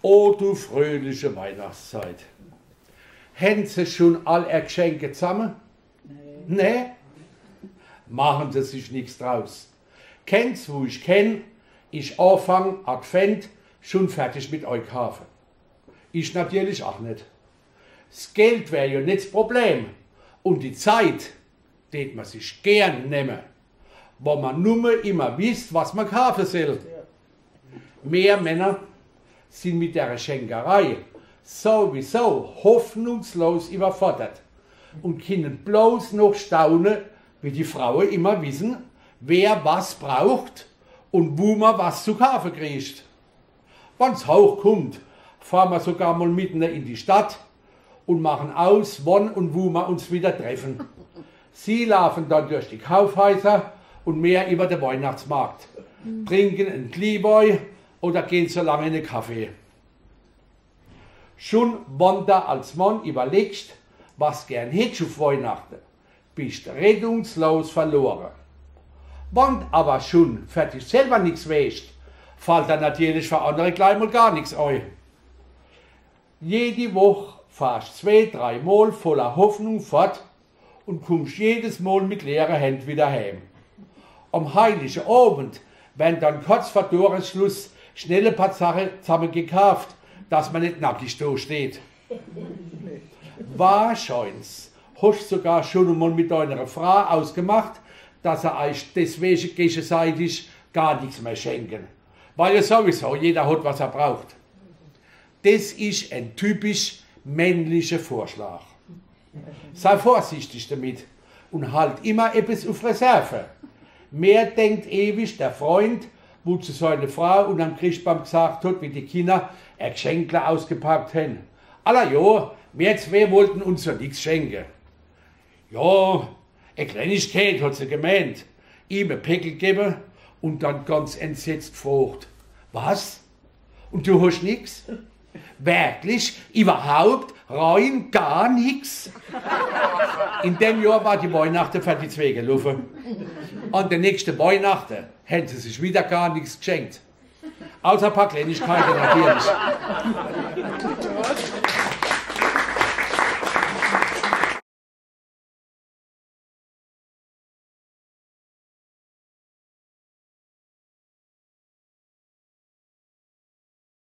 O du fröhliche Weihnachtszeit. Haben Sie schon all Ihre Geschenke zusammen? Nee. Machen Sie sich nichts draus. Kennt's, wo ich kenn, ich Anfang Advent schon fertig mit euch kaufen. Ich natürlich auch nicht. Das Geld wäre ja nicht das Problem. Und die Zeit, die man sich gern nehmen, wo man nur immer wisst, was man kaufen soll. Mehr Männer sind mit der Schenkerei sowieso hoffnungslos überfordert und können bloß noch staunen, wie die Frauen immer wissen, wer was braucht und wo man was zu kaufen kriegt. Wenn's hochkommt, fahren wir sogar mal mitten in die Stadt und machen aus, wann und wo wir uns wieder treffen. Sie laufen dann durch die Kaufhäuser und mehr über den Weihnachtsmarkt, trinken einen Glühwein oder gehen so lange in den Kaffee. Schon wenn du als Mann überlegst, was gern hättest auf Weihnachten, bist du rettungslos verloren. Wenn aber schon für dich selber nichts weißt, fällt dann natürlich für andere gleich mal gar nichts ein. Jede Woche fährst 2-3 Mal voller Hoffnung fort und kommst jedes Mal mit leeren Händen wieder heim. Am heiligen Abend werden dann kurz vor Toresschluss schnell ein paar Sachen zusammen gekauft, dass man nicht nackig da steht. Wahrscheinlich hast du sogar schon einmal mit deiner Frau ausgemacht, dass er euch deswegen gegenseitig gar nichts mehr schenken. Weil ja sowieso jeder hat, was er braucht. Das ist ein typisch männlicher Vorschlag. Sei vorsichtig damit und halt immer etwas auf Reserve. Mehr denkt ewig der Freund, wo zu seiner Frau und am Christbaum gesagt hat, wie die Kinder ein Geschenkler ausgepackt haben. Aller ja, wir zwei wollten uns ja nichts schenken. Ja, eine Kleinigkeit hat sie gemeint. Ihm ein Päckl gegeben und dann ganz entsetzt gefragt. Was? Und du hast nichts? Wirklich? Überhaupt? Rein gar nichts? In dem Jahr war die Weihnachten für die zwei gelaufen. An der nächsten Weihnachten hätten sie sich wieder gar nichts geschenkt. Außer ein paar Kleinigkeiten natürlich.